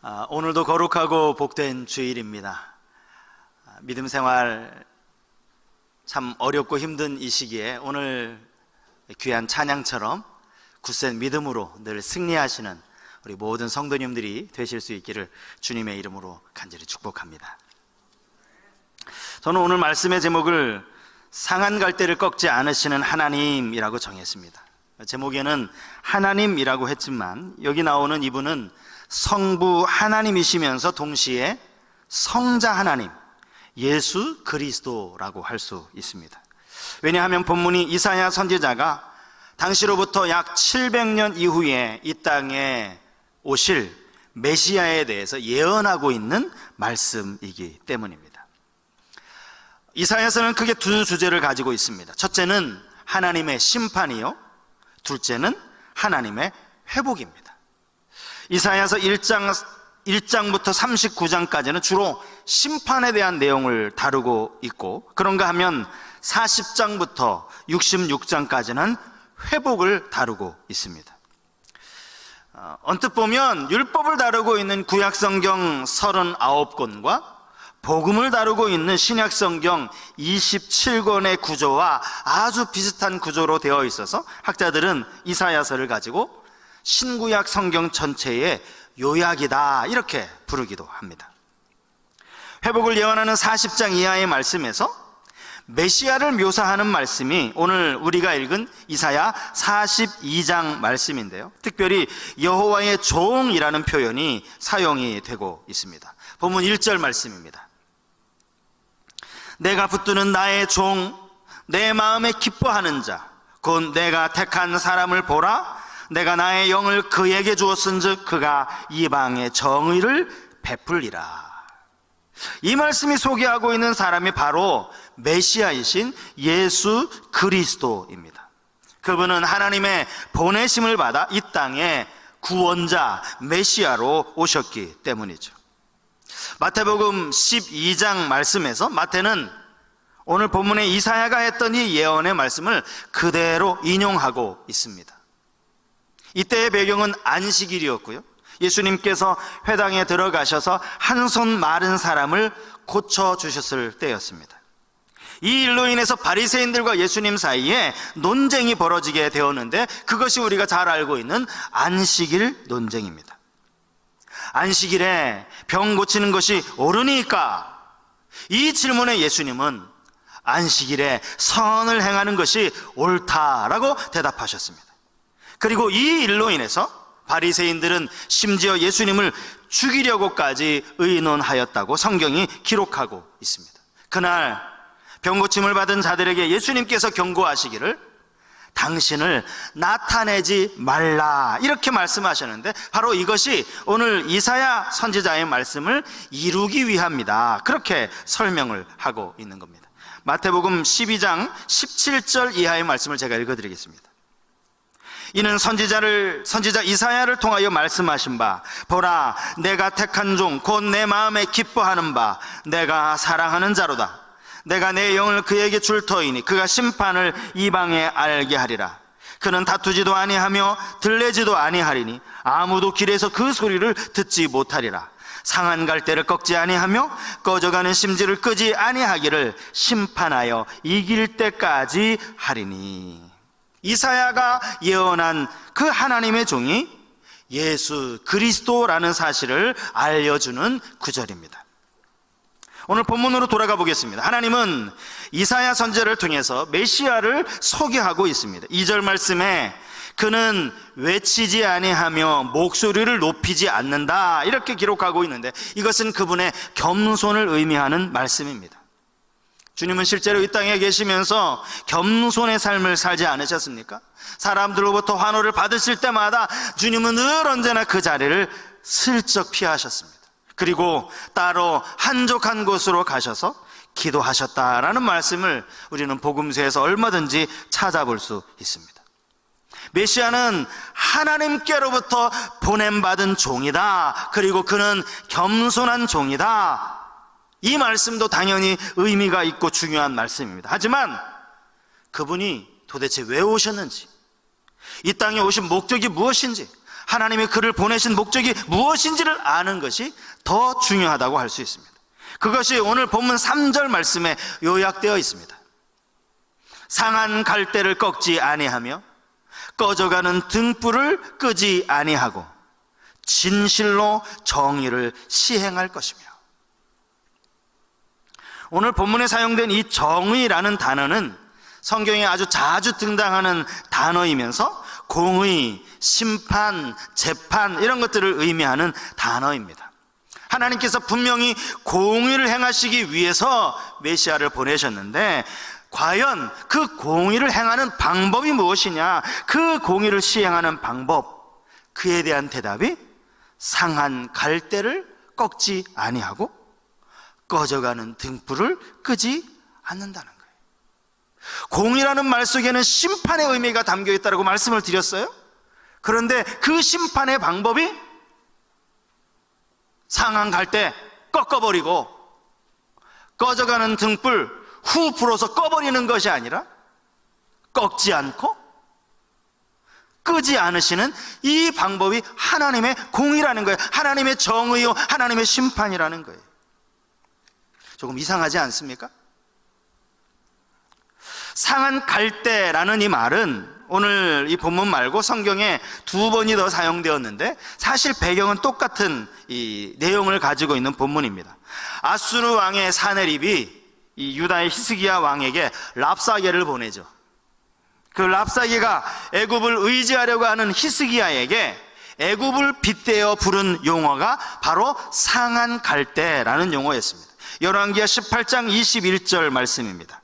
오늘도 거룩하고 복된 주일입니다. 믿음 생활 참 어렵고 힘든 이 시기에 오늘 귀한 찬양처럼 굳센 믿음으로 늘 승리하시는 우리 모든 성도님들이 되실 수 있기를 주님의 이름으로 간절히 축복합니다. 저는 오늘 말씀의 제목을 상한 갈대를 꺾지 않으시는 하나님이라고 정했습니다. 제목에는 하나님이라고 했지만 여기 나오는 이분은 성부 하나님이시면서 동시에 성자 하나님, 예수 그리스도라고 할 수 있습니다. 왜냐하면 본문이 이사야 선지자가 당시로부터 약 700년 이후에 이 땅에 오실 메시아에 대해서 예언하고 있는 말씀이기 때문입니다. 이사야서는 크게 두 주제를 가지고 있습니다. 첫째는 하나님의 심판이요, 둘째는 하나님의 회복입니다. 이사야서 1장부터 39장까지는 주로 심판에 대한 내용을 다루고 있고, 그런가 하면 40장부터 66장까지는 회복을 다루고 있습니다. 언뜻 보면 율법을 다루고 있는 구약성경 39권과 복음을 다루고 있는 신약성경 27권의 구조와 아주 비슷한 구조로 되어 있어서 학자들은 이사야서를 가지고 신구약 성경 전체의 요약이다 이렇게 부르기도 합니다. 회복을 예언하는 40장 이하의 말씀에서 메시아를 묘사하는 말씀이 오늘 우리가 읽은 이사야 42장 말씀인데요, 특별히 여호와의 종이라는 표현이 사용이 되고 있습니다. 본문 1절 말씀입니다. 내가 붙드는 나의 종, 내 마음에 기뻐하는 자, 곧 내가 택한 사람을 보라. 내가 나의 영을 그에게 주었은즉 그가 이방의 정의를 베풀리라. 이 말씀이 소개하고 있는 사람이 바로 메시아이신 예수 그리스도입니다. 그분은 하나님의 보내심을 받아 이 땅에 구원자 메시아로 오셨기 때문이죠. 마태복음 12장 말씀에서 마태는 오늘 본문에 이사야가 했던 이 예언의 말씀을 그대로 인용하고 있습니다. 이때의 배경은 안식일이었고요, 예수님께서 회당에 들어가셔서 한 손 마른 사람을 고쳐주셨을 때였습니다. 이 일로 인해서 바리새인들과 예수님 사이에 논쟁이 벌어지게 되었는데, 그것이 우리가 잘 알고 있는 안식일 논쟁입니다. 안식일에 병 고치는 것이 옳으니까? 이 질문에 예수님은 안식일에 선을 행하는 것이 옳다라고 대답하셨습니다. 그리고 이 일로 인해서 바리새인들은 심지어 예수님을 죽이려고까지 의논하였다고 성경이 기록하고 있습니다. 그날 병고침을 받은 자들에게 예수님께서 경고하시기를 당신을 나타내지 말라 이렇게 말씀하셨는데, 바로 이것이 오늘 이사야 선지자의 말씀을 이루기 위함이다, 그렇게 설명을 하고 있는 겁니다. 마태복음 12장 17절 이하의 말씀을 제가 읽어드리겠습니다. 이는 선지자 이사야를 통하여 말씀하신 바, 보라 내가 택한 종 곧 내 마음에 기뻐하는 바 내가 사랑하는 자로다. 내가 내 영을 그에게 줄 터이니 그가 심판을 이방에 알게 하리라. 그는 다투지도 아니하며 들레지도 아니하리니 아무도 길에서 그 소리를 듣지 못하리라. 상한 갈대를 꺾지 아니하며 꺼져가는 심지를 끄지 아니하기를 심판하여 이길 때까지 하리니. 이사야가 예언한 그 하나님의 종이 예수 그리스도라는 사실을 알려주는 구절입니다. 오늘 본문으로 돌아가 보겠습니다. 하나님은 이사야 선지자를 통해서 메시아를 소개하고 있습니다. 2절 말씀에 그는 외치지 아니하며 목소리를 높이지 않는다 이렇게 기록하고 있는데, 이것은 그분의 겸손을 의미하는 말씀입니다. 주님은 실제로 이 땅에 계시면서 겸손의 삶을 살지 않으셨습니까? 사람들로부터 환호를 받으실 때마다 주님은 늘 언제나 그 자리를 슬쩍 피하셨습니다. 그리고 따로 한적한 곳으로 가셔서 기도하셨다라는 말씀을 우리는 복음서에서 얼마든지 찾아볼 수 있습니다. 메시아는 하나님께로부터 보냄받은 종이다, 그리고 그는 겸손한 종이다, 이 말씀도 당연히 의미가 있고 중요한 말씀입니다. 하지만 그분이 도대체 왜 오셨는지, 이 땅에 오신 목적이 무엇인지, 하나님이 그를 보내신 목적이 무엇인지를 아는 것이 더 중요하다고 할 수 있습니다. 그것이 오늘 본문 3절 말씀에 요약되어 있습니다. 상한 갈대를 꺾지 아니하며 꺼져가는 등불을 끄지 아니하고 진실로 정의를 시행할 것이며. 오늘 본문에 사용된 이 정의라는 단어는 성경에 아주 자주 등장하는 단어이면서 공의, 심판, 재판 이런 것들을 의미하는 단어입니다. 하나님께서 분명히 공의를 행하시기 위해서 메시아를 보내셨는데 과연 그 공의를 행하는 방법이 무엇이냐, 그 공의를 시행하는 방법, 그에 대한 대답이 상한 갈대를 꺾지 아니하고 꺼져가는 등불을 끄지 않는다는 거예요. 공의라는 말 속에는 심판의 의미가 담겨 있다고 말씀을 드렸어요. 그런데 그 심판의 방법이 상한 갈대 꺾어버리고 꺼져가는 등불 후 불어서 꺼버리는 것이 아니라 꺾지 않고 끄지 않으시는 이 방법이 하나님의 공의라는 거예요. 하나님의 정의요, 하나님의 심판이라는 거예요. 조금 이상하지 않습니까? 상한 갈대라는 이 말은 오늘 이 본문 말고 성경에 2번이 더 사용되었는데 사실 배경은 똑같은 이 내용을 가지고 있는 본문입니다. 아수르 왕의 사네립이 이 유다의 히스기야 왕에게 랍사게를 보내죠. 그 랍사게가 애굽을 의지하려고 하는 히스기야에게 애굽을 빗대어 부른 용어가 바로 상한 갈대라는 용어였습니다. 열왕기하 18장 21절 말씀입니다.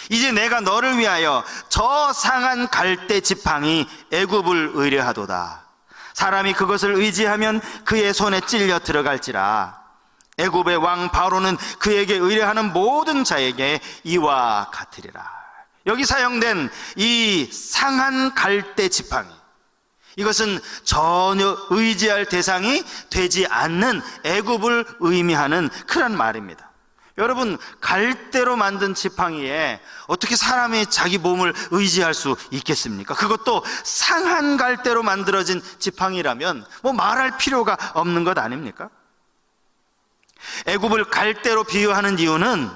이제 내가 너를 위하여 저 상한 갈대 지팡이 애굽을 의뢰하도다. 사람이 그것을 의지하면 그의 손에 찔려 들어갈지라. 애굽의 왕 바로는 그에게 의뢰하는 모든 자에게 이와 같으리라. 여기 사용된 이 상한 갈대 지팡이, 이것은 전혀 의지할 대상이 되지 않는 애굽을 의미하는 그런 말입니다. 여러분, 갈대로 만든 지팡이에 어떻게 사람이 자기 몸을 의지할 수 있겠습니까? 그것도 상한 갈대로 만들어진 지팡이라면 뭐 말할 필요가 없는 것 아닙니까? 애굽을 갈대로 비유하는 이유는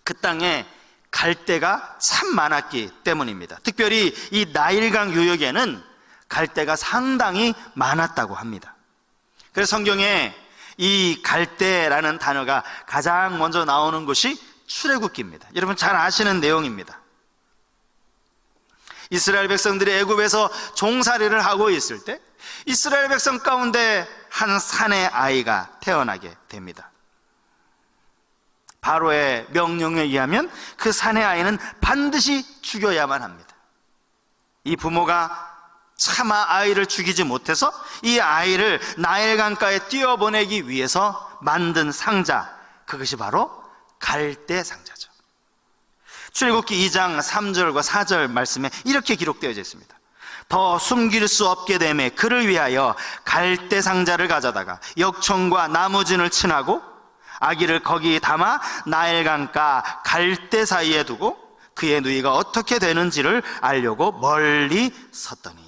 그 땅에 갈대가 참 많았기 때문입니다. 특별히 이 나일강 유역에는 갈대가 상당히 많았다고 합니다. 그래서 성경에 이 갈대라는 단어가 가장 먼저 나오는 것이 출애굽기입니다. 여러분 잘 아시는 내용입니다. 이스라엘 백성들이 애굽에서 종살이를 하고 있을 때 이스라엘 백성 가운데 한 사내 아이가 태어나게 됩니다. 바로의 명령에 의하면 그 사내 아이는 반드시 죽여야만 합니다. 이 부모가 차마 아이를 죽이지 못해서 이 아이를 나일강가에 뛰어보내기 위해서 만든 상자, 그것이 바로 갈대 상자죠. 출애굽기 2장 3절과 4절 말씀에 이렇게 기록되어져 있습니다. 더 숨길 수 없게 되매 그를 위하여 갈대 상자를 가져다가 역청과 나무진을 친하고 아기를 거기 담아 나일강가 갈대 사이에 두고 그의 누이가 어떻게 되는지를 알려고 멀리 섰더니,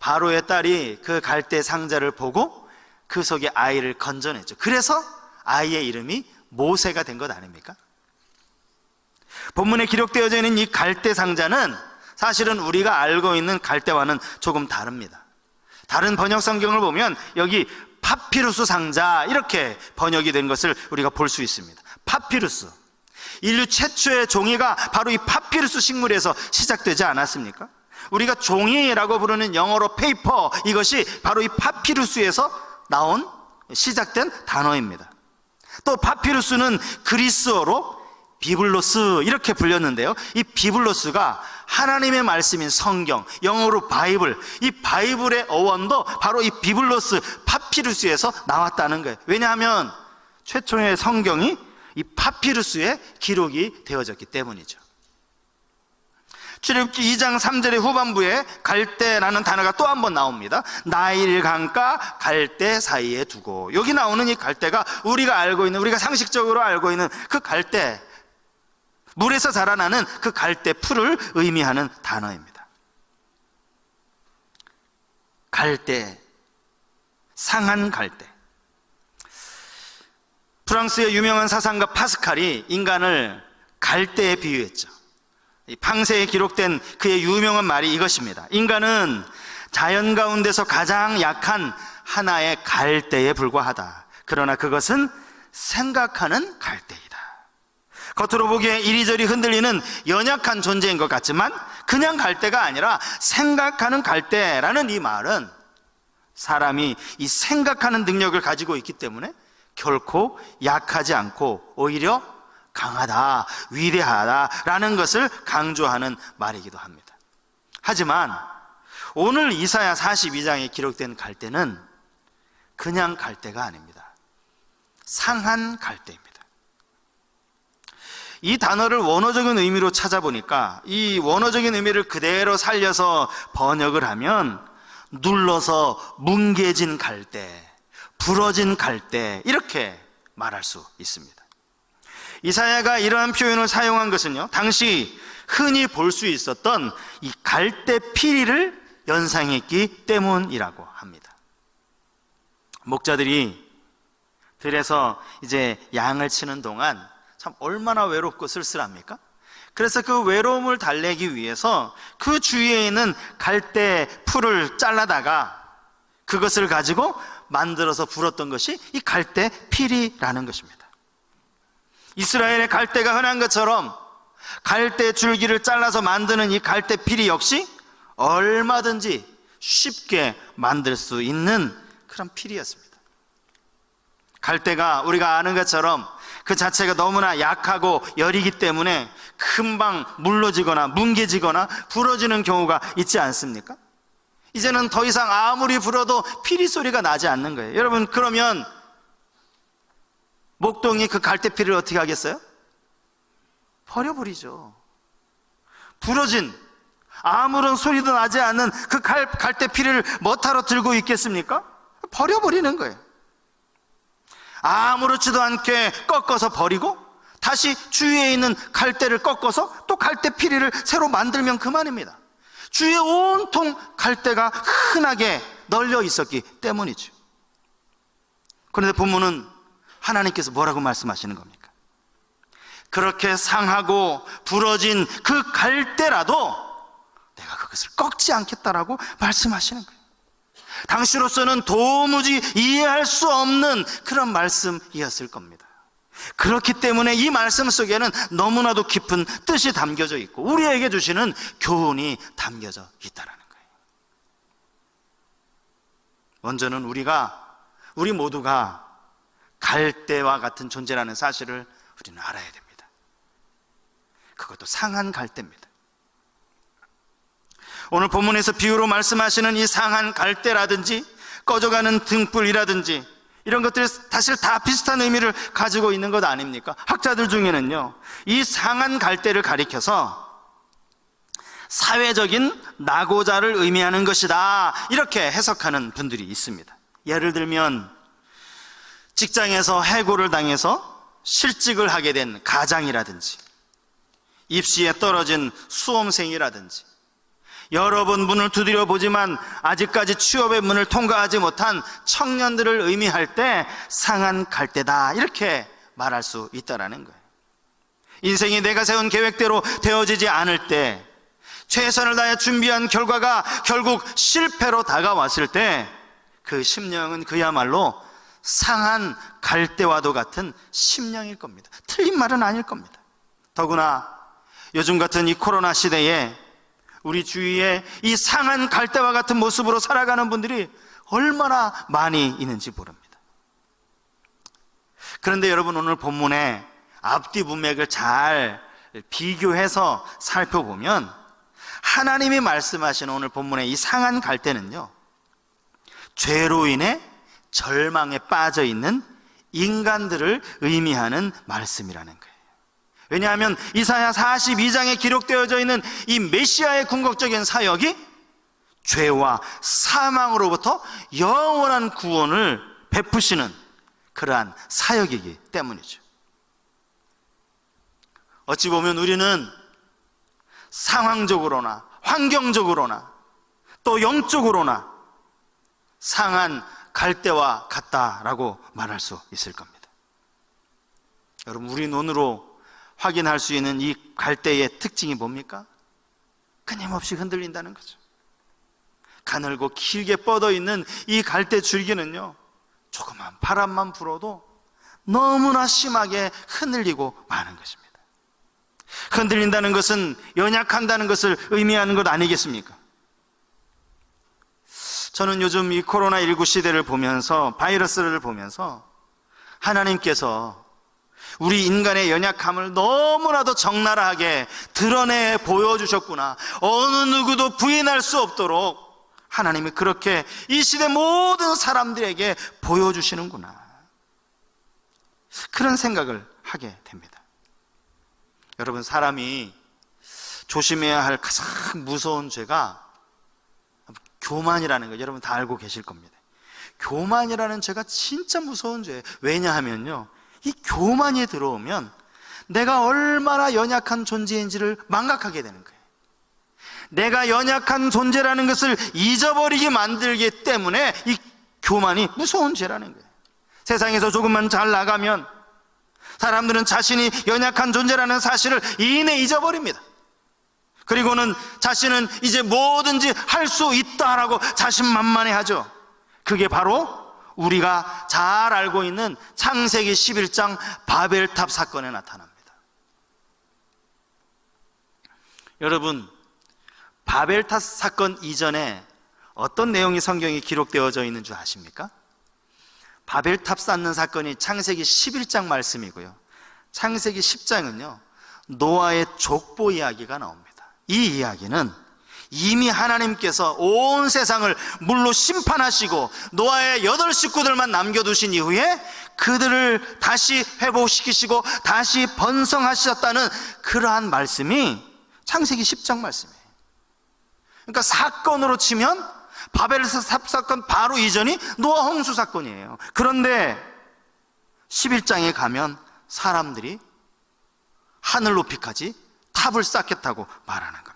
바로의 딸이 그 갈대 상자를 보고 그 속에 아이를 건져냈죠. 그래서 아이의 이름이 모세가 된 것 아닙니까? 본문에 기록되어져 있는 이 갈대 상자는 사실은 우리가 알고 있는 갈대와는 조금 다릅니다. 다른 번역 성경을 보면 여기 파피루스 상자 이렇게 번역이 된 것을 우리가 볼 수 있습니다. 파피루스, 인류 최초의 종이가 바로 이 파피루스 식물에서 시작되지 않았습니까? 우리가 종이라고 부르는 영어로 페이퍼, 이것이 바로 이 파피루스에서 나온 시작된 단어입니다. 또 파피루스는 그리스어로 비블로스 이렇게 불렸는데요, 이 비블로스가 하나님의 말씀인 성경, 영어로 바이블, 이 바이블의 어원도 바로 이 비블로스, 파피루스에서 나왔다는 거예요. 왜냐하면 최초의 성경이 이 파피루스에 기록이 되어졌기 때문이죠. 출애굽기 2장 3절의 후반부에 갈대라는 단어가 또 한 번 나옵니다. 나일강가 갈대 사이에 두고, 여기 나오는 이 갈대가 우리가 알고 있는, 우리가 상식적으로 알고 있는 그 갈대, 물에서 자라나는 그 갈대 풀을 의미하는 단어입니다. 갈대, 상한 갈대. 프랑스의 유명한 사상가 파스칼이 인간을 갈대에 비유했죠. 이 방세에 기록된 그의 유명한 말이 이것입니다. 인간은 자연 가운데서 가장 약한 하나의 갈대에 불과하다. 그러나 그것은 생각하는 갈대이다. 겉으로 보기에 이리저리 흔들리는 연약한 존재인 것 같지만 그냥 갈대가 아니라 생각하는 갈대라는 이 말은 사람이 이 생각하는 능력을 가지고 있기 때문에 결코 약하지 않고 오히려 강하다, 위대하다라는 것을 강조하는 말이기도 합니다. 하지만 오늘 이사야 42장에 기록된 갈대는 그냥 갈대가 아닙니다. 상한 갈대입니다. 이 단어를 원어적인 의미로 찾아보니까 이 원어적인 의미를 그대로 살려서 번역을 하면 눌러서 뭉개진 갈대, 부러진 갈대, 이렇게 말할 수 있습니다. 이사야가 이러한 표현을 사용한 것은요, 당시 흔히 볼 수 있었던 이 갈대 피리를 연상했기 때문이라고 합니다. 목자들이 들에서 이제 양을 치는 동안 참 얼마나 외롭고 쓸쓸합니까? 그래서 그 외로움을 달래기 위해서 그 주위에 있는 갈대 풀을 잘라다가 그것을 가지고 만들어서 불었던 것이 이 갈대 피리라는 것입니다. 이스라엘의 갈대가 흔한 것처럼 갈대 줄기를 잘라서 만드는 이 갈대 피리 역시 얼마든지 쉽게 만들 수 있는 그런 피리였습니다. 갈대가 우리가 아는 것처럼 그 자체가 너무나 약하고 여리기 때문에 금방 물러지거나 뭉개지거나 부러지는 경우가 있지 않습니까? 이제는 더 이상 아무리 불어도 피리 소리가 나지 않는 거예요. 여러분, 그러면 목동이 그 갈대피리를 어떻게 하겠어요? 버려버리죠. 부러진 아무런 소리도 나지 않는 그 갈대피리를 뭐하러 들고 있겠습니까? 버려버리는 거예요. 아무렇지도 않게 꺾어서 버리고 다시 주위에 있는 갈대를 꺾어서 또 갈대피리를 새로 만들면 그만입니다. 주위에 온통 갈대가 흔하게 널려 있었기 때문이죠. 그런데 본문은 하나님께서 뭐라고 말씀하시는 겁니까? 그렇게 상하고 부러진 그 갈대라도 내가 그것을 꺾지 않겠다라고 말씀하시는 거예요. 당시로서는 도무지 이해할 수 없는 그런 말씀이었을 겁니다. 그렇기 때문에 이 말씀 속에는 너무나도 깊은 뜻이 담겨져 있고 우리에게 주시는 교훈이 담겨져 있다는 거예요. 먼저는 우리 모두가 갈대와 같은 존재라는 사실을 우리는 알아야 됩니다. 그것도 상한 갈대입니다. 오늘 본문에서 비유로 말씀하시는 이 상한 갈대라든지 꺼져가는 등불이라든지 이런 것들이 사실 다 비슷한 의미를 가지고 있는 것 아닙니까? 학자들 중에는요, 이 상한 갈대를 가리켜서 사회적인 낙오자를 의미하는 것이다, 이렇게 해석하는 분들이 있습니다. 예를 들면 직장에서 해고를 당해서 실직을 하게 된 가장이라든지 입시에 떨어진 수험생이라든지 여러 번 문을 두드려 보지만 아직까지 취업의 문을 통과하지 못한 청년들을 의미할 때 상한 갈대다, 이렇게 말할 수 있다는 거예요. 인생이 내가 세운 계획대로 되어지지 않을 때, 최선을 다해 준비한 결과가 결국 실패로 다가왔을 때 그 심령은 그야말로 상한 갈대와도 같은 심령일 겁니다. 틀린 말은 아닐 겁니다. 더구나 요즘 같은 이 코로나 시대에 우리 주위에 이 상한 갈대와 같은 모습으로 살아가는 분들이 얼마나 많이 있는지 모릅니다. 그런데 여러분, 오늘 본문의 앞뒤 문맥을 잘 비교해서 살펴보면 하나님이 말씀하시는 오늘 본문의 이 상한 갈대는요, 죄로 인해 절망에 빠져 있는 인간들을 의미하는 말씀이라는 거예요. 왜냐하면 이사야 42장에 기록되어져 있는 이 메시아의 궁극적인 사역이 죄와 사망으로부터 영원한 구원을 베푸시는 그러한 사역이기 때문이죠. 어찌 보면 우리는 상황적으로나 환경적으로나 또 영적으로나 상한 갈대와 같다라고 말할 수 있을 겁니다. 여러분, 우리 눈으로 확인할 수 있는 이 갈대의 특징이 뭡니까? 끊임없이 흔들린다는 거죠. 가늘고 길게 뻗어 있는 이 갈대 줄기는요, 조그만 바람만 불어도 너무나 심하게 흔들리고 마는 것입니다. 흔들린다는 것은 연약한다는 것을 의미하는 것 아니겠습니까? 저는 요즘 이 코로나19 시대를 보면서, 바이러스를 보면서 하나님께서 우리 인간의 연약함을 너무나도 적나라하게 드러내 보여주셨구나, 어느 누구도 부인할 수 없도록 하나님이 그렇게 이 시대 모든 사람들에게 보여주시는구나, 그런 생각을 하게 됩니다. 여러분, 사람이 조심해야 할 가장 무서운 죄가 교만이라는 거, 여러분 다 알고 계실 겁니다. 교만이라는 죄가 진짜 무서운 죄예요. 왜냐하면요, 이 교만이 들어오면 내가 얼마나 연약한 존재인지를 망각하게 되는 거예요. 내가 연약한 존재라는 것을 잊어버리게 만들기 때문에 이 교만이 무서운 죄라는 거예요. 세상에서 조금만 잘 나가면 사람들은 자신이 연약한 존재라는 사실을 이내 잊어버립니다. 그리고는 자신은 이제 뭐든지 할 수 있다라고 자신만만해하죠. 그게 바로 우리가 잘 알고 있는 창세기 11장 바벨탑 사건에 나타납니다. 여러분, 바벨탑 사건 이전에 어떤 내용이 성경에 기록되어져 있는 줄 아십니까? 바벨탑 쌓는 사건이 창세기 11장 말씀이고요, 창세기 10장은요 노아의 족보 이야기가 나옵니다. 이 이야기는 이미 하나님께서 온 세상을 물로 심판하시고 노아의 8 식구들만 남겨두신 이후에 그들을 다시 회복시키시고 다시 번성하셨다는 그러한 말씀이 창세기 10장 말씀이에요. 그러니까 사건으로 치면 바벨탑 사건 바로 이전이 노아 홍수 사건이에요. 그런데 11장에 가면 사람들이 하늘 높이까지 탑을 쌓겠다고 말하는 겁니다.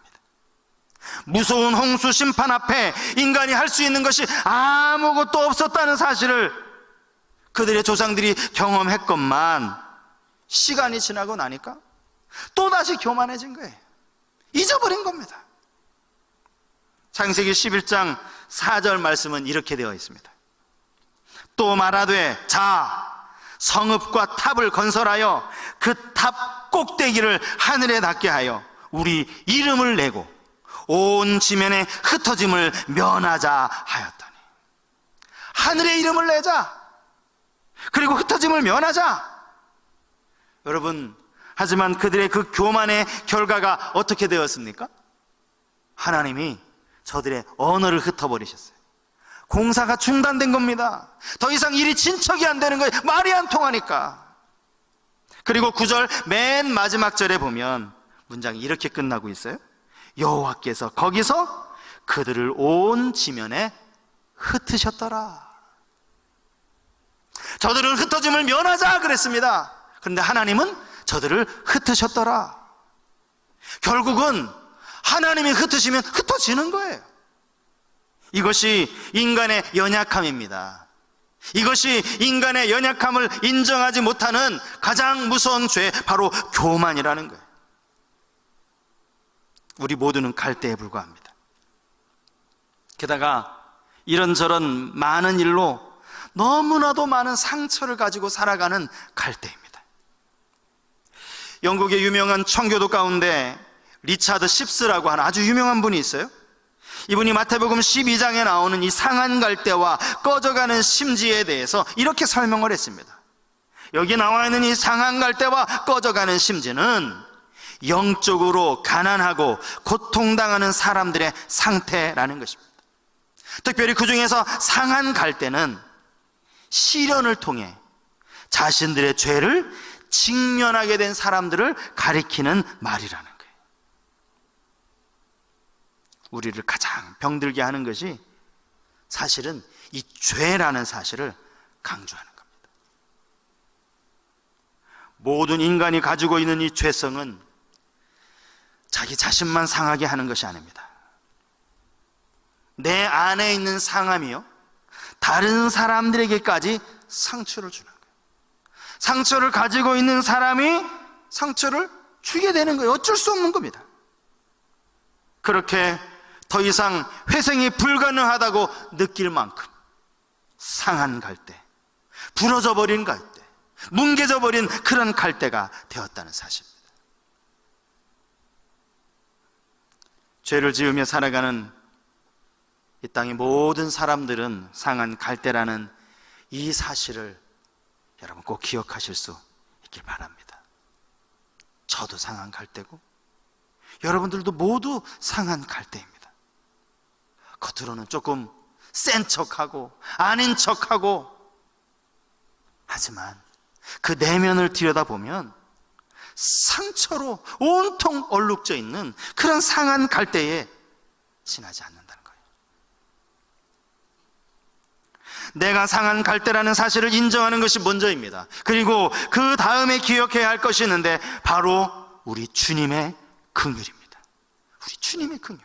무서운 홍수 심판 앞에 인간이 할 수 있는 것이 아무것도 없었다는 사실을 그들의 조상들이 경험했건만 시간이 지나고 나니까 또다시 교만해진 거예요. 잊어버린 겁니다. 창세기 11장 4절 말씀은 이렇게 되어 있습니다. 또 말하되 자, 성읍과 탑을 건설하여 그 탑 꼭대기를 하늘에 닿게 하여 우리 이름을 내고 온 지면에 흩어짐을 면하자 하였더니, 하늘의 이름을 내자, 그리고 흩어짐을 면하자. 여러분, 하지만 그들의 그 교만의 결과가 어떻게 되었습니까? 하나님이 저들의 언어를 흩어버리셨어요. 공사가 중단된 겁니다. 더 이상 일이 진척이 안 되는 거예요. 말이 안 통하니까. 그리고 9절 맨 마지막 절에 보면 문장이 이렇게 끝나고 있어요. 여호와께서 거기서 그들을 온 지면에 흩으셨더라. 저들은 흩어짐을 면하자 그랬습니다. 그런데 하나님은 저들을 흩으셨더라. 결국은 하나님이 흩으시면 흩어지는 거예요. 이것이 인간의 연약함입니다. 이것이 인간의 연약함을 인정하지 못하는 가장 무서운 죄, 바로 교만이라는 거예요. 우리 모두는 갈대에 불과합니다. 게다가 이런저런 많은 일로 너무나도 많은 상처를 가지고 살아가는 갈대입니다. 영국의 유명한 청교도 가운데 리차드 십스라고 하는 아주 유명한 분이 있어요. 이분이 마태복음 12장에 나오는 이 상한 갈대와 꺼져가는 심지에 대해서 이렇게 설명을 했습니다. 여기 나와 있는 이 상한 갈대와 꺼져가는 심지는 영적으로 가난하고 고통당하는 사람들의 상태라는 것입니다. 특별히 그 중에서 상한 갈대는 시련을 통해 자신들의 죄를 직면하게 된 사람들을 가리키는 말이라는 거예요. 우리를 가장 병들게 하는 것이 사실은 이 죄라는 사실을 강조하는 겁니다. 모든 인간이 가지고 있는 이 죄성은 자기 자신만 상하게 하는 것이 아닙니다. 내 안에 있는 상함이요, 다른 사람들에게까지 상처를 주는 거예요. 상처를 가지고 있는 사람이 상처를 주게 되는 거예요. 어쩔 수 없는 겁니다. 그렇게 더 이상 회생이 불가능하다고 느낄 만큼 상한 갈대, 부러져 버린 갈대, 뭉개져 버린 그런 갈대가 되었다는 사실입니다. 죄를 지으며 살아가는 이 땅의 모든 사람들은 상한 갈대라는 이 사실을 여러분 꼭 기억하실 수 있길 바랍니다. 저도 상한 갈대고 여러분들도 모두 상한 갈대입니다. 겉으로는 조금 센 척하고 아닌 척하고, 하지만 그 내면을 들여다보면 상처로 온통 얼룩져 있는 그런 상한 갈대에 지나지 않는다는 거예요. 내가 상한 갈대라는 사실을 인정하는 것이 먼저입니다. 그리고 그 다음에 기억해야 할 것이 있는데 바로 우리 주님의 긍휼입니다. 우리 주님의 긍휼.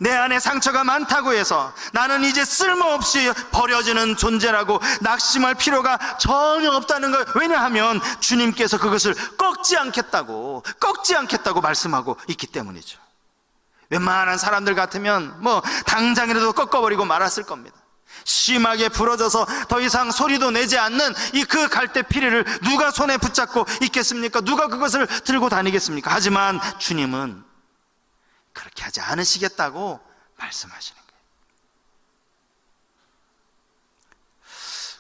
내 안에 상처가 많다고 해서 나는 이제 쓸모없이 버려지는 존재라고 낙심할 필요가 전혀 없다는 걸, 왜냐하면 주님께서 그것을 꺾지 않겠다고 말씀하고 있기 때문이죠. 웬만한 사람들 같으면 당장이라도 꺾어버리고 말았을 겁니다. 심하게 부러져서 더 이상 소리도 내지 않는 이 그 갈대 피리를 누가 손에 붙잡고 있겠습니까? 누가 그것을 들고 다니겠습니까? 하지만 주님은 그렇게 하지 않으시겠다고 말씀하시는 거예요.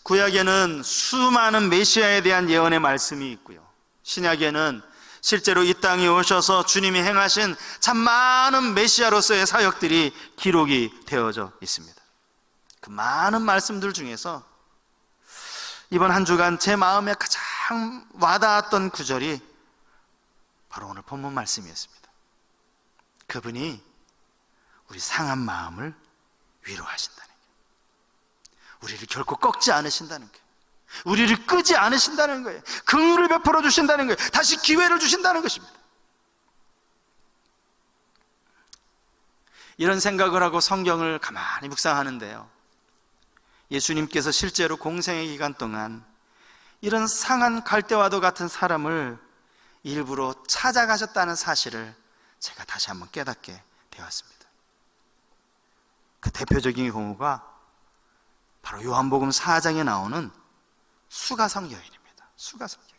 구약에는 수많은 메시아에 대한 예언의 말씀이 있고요, 신약에는 실제로 이 땅에 오셔서 주님이 행하신 참 많은 메시아로서의 사역들이 기록이 되어져 있습니다. 그 많은 말씀들 중에서 이번 한 주간 제 마음에 가장 와닿았던 구절이 바로 오늘 본문 말씀이었습니다. 그분이 우리 상한 마음을 위로하신다는 거예요. 우리를 결코 꺾지 않으신다는 거예요. 우리를 끄지 않으신다는 거예요. 긍휼을 베풀어 주신다는 거예요. 다시 기회를 주신다는 것입니다. 이런 생각을 하고 성경을 가만히 묵상하는데요, 예수님께서 실제로 공생의 기간 동안 이런 상한 갈대와도 같은 사람을 일부러 찾아가셨다는 사실을 제가 다시 한번 깨닫게 되었습니다. 그 대표적인 경우가 바로 요한복음 4장에 나오는 수가성 여인입니다. 수가성 여인.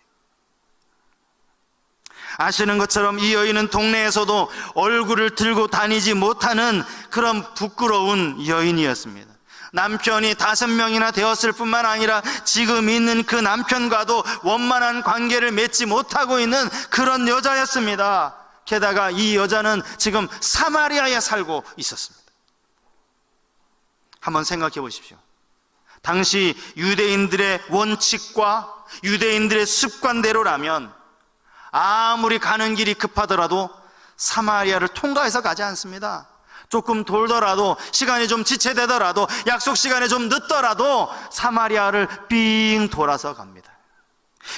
아시는 것처럼 이 여인은 동네에서도 얼굴을 들고 다니지 못하는 그런 부끄러운 여인이었습니다. 남편이 5명이나 되었을 뿐만 아니라 지금 있는 그 남편과도 원만한 관계를 맺지 못하고 있는 그런 여자였습니다. 게다가 이 여자는 지금 사마리아에 살고 있었습니다. 한번 생각해 보십시오. 당시 유대인들의 원칙과 유대인들의 습관대로라면 아무리 가는 길이 급하더라도 사마리아를 통과해서 가지 않습니다. 조금 돌더라도, 시간이 좀 지체되더라도, 약속 시간에 좀 늦더라도 사마리아를 삥 돌아서 갑니다.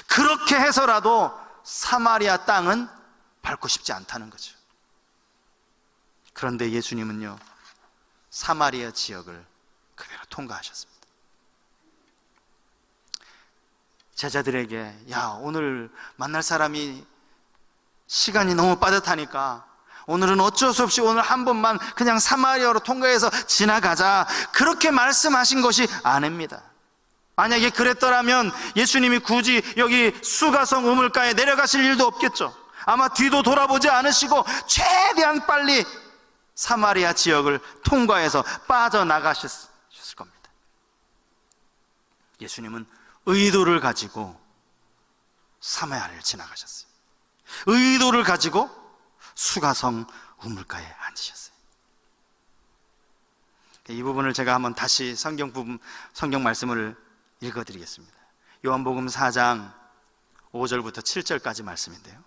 그렇게 해서라도 사마리아 땅은 밟고 싶지 않다는 거죠. 그런데 예수님은요, 사마리아 지역을 그대로 통과하셨습니다. 제자들에게 오늘 만날 사람이 시간이 너무 빠듯하니까 오늘은 어쩔 수 없이 오늘 한 번만 그냥 사마리아로 통과해서 지나가자, 그렇게 말씀하신 것이 아닙니다. 만약에 그랬더라면 예수님이 굳이 여기 수가성 우물가에 내려가실 일도 없겠죠. 아마 뒤도 돌아보지 않으시고 최대한 빨리 사마리아 지역을 통과해서 빠져나가셨을 겁니다. 예수님은 의도를 가지고 사마리아를 지나가셨어요. 의도를 가지고 수가성 우물가에 앉으셨어요. 이 부분을 제가 한번 다시 성경 말씀을 읽어드리겠습니다. 요한복음 4장 5절부터 7절까지 말씀인데요,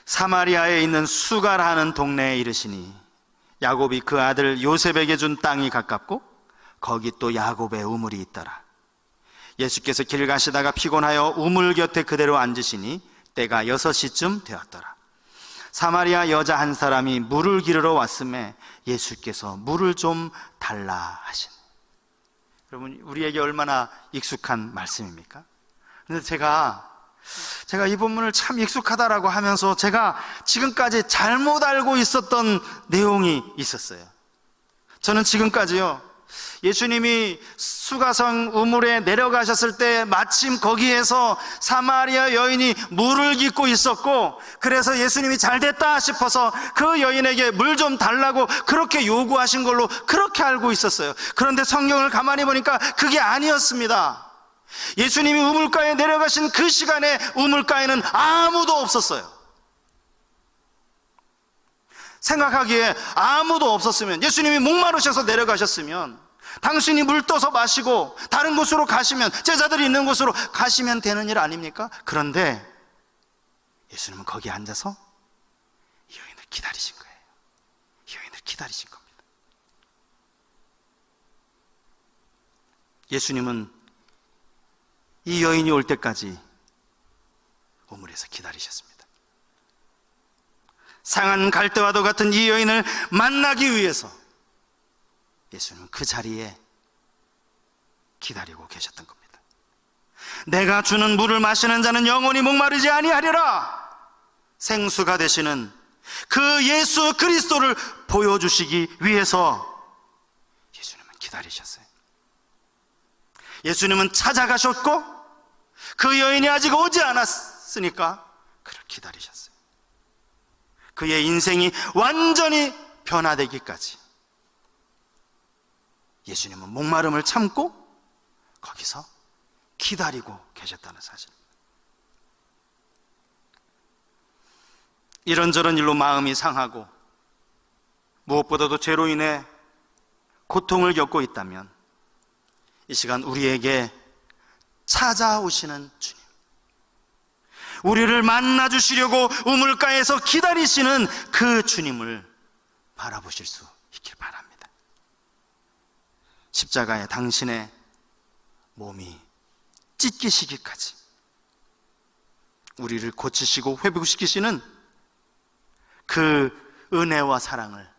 사마리아에 있는 수가라는 동네에 이르시니 야곱이 그 아들 요셉에게 준 땅이 가깝고 거기 또 야곱의 우물이 있더라. 예수께서 길 가시다가 피곤하여 우물 곁에 그대로 앉으시니 때가 6시쯤 되었더라. 사마리아 여자 한 사람이 물을 기르러 왔음에 예수께서 물을 좀 달라 하시니 여러분, 우리에게 얼마나 익숙한 말씀입니까? 근데 제가 이 본문을 참 익숙하다라고 하면서 제가 지금까지 잘못 알고 있었던 내용이 있었어요. 저는 지금까지요, 예수님이 수가성 우물에 내려가셨을 때 마침 거기에서 사마리아 여인이 물을 깃고 있었고, 그래서 예수님이 잘 됐다 싶어서 그 여인에게 물 좀 달라고 그렇게 요구하신 걸로 그렇게 알고 있었어요. 그런데 성경을 가만히 보니까 그게 아니었습니다. 예수님이 우물가에 내려가신 그 시간에 우물가에는 아무도 없었어요. 생각하기에 아무도 없었으면, 예수님이 목마르셔서 내려가셨으면 당신이 물 떠서 마시고 다른 곳으로 가시면, 제자들이 있는 곳으로 가시면 되는 일 아닙니까? 그런데 예수님은 거기 앉아서 이 여인을 기다리신 거예요. 이 여인을 기다리신 겁니다. 예수님은 이 여인이 올 때까지 우물에서 기다리셨습니다. 상한 갈대와도 같은 이 여인을 만나기 위해서 예수님은 그 자리에 기다리고 계셨던 겁니다. 내가 주는 물을 마시는 자는 영원히 목마르지 아니하리라. 생수가 되시는 그 예수 그리스도를 보여주시기 위해서 예수님은 기다리셨어요. 예수님은 찾아가셨고 그 여인이 아직 오지 않았으니까 그를 기다리셨어요. 그의 인생이 완전히 변화되기까지 예수님은 목마름을 참고 거기서 기다리고 계셨다는 사실. 이런저런 일로 마음이 상하고 무엇보다도 죄로 인해 고통을 겪고 있다면 이 시간 우리에게 찾아오시는 주님, 우리를 만나주시려고 우물가에서 기다리시는 그 주님을 바라보실 수 있길 바랍니다. 십자가에 당신의 몸이 찢기시기까지 우리를 고치시고 회복시키시는 그 은혜와 사랑을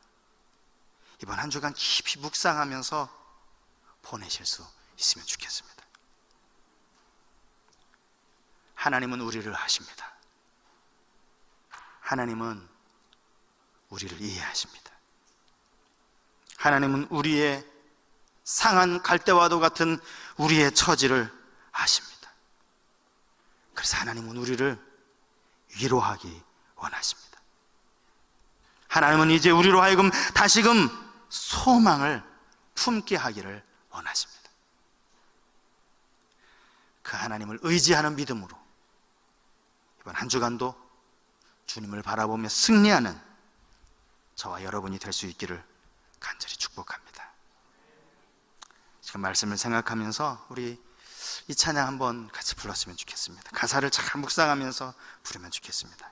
이번 한 주간 깊이 묵상하면서 보내실 수 있으면 좋겠습니다. 하나님은 우리를 아십니다. 하나님은 우리를 이해하십니다. 하나님은 우리의 상한 갈대와도 같은 우리의 처지를 아십니다. 그래서 하나님은 우리를 위로하기 원하십니다. 하나님은 이제 우리로 하여금 다시금 소망을 품게 하기를 원하십니다. 그 하나님을 의지하는 믿음으로 이번 한 주간도 주님을 바라보며 승리하는 저와 여러분이 될 수 있기를 간절히 축복합니다. 지금 말씀을 생각하면서 우리 이 찬양 한번 같이 불렀으면 좋겠습니다. 가사를 잘 묵상하면서 부르면 좋겠습니다.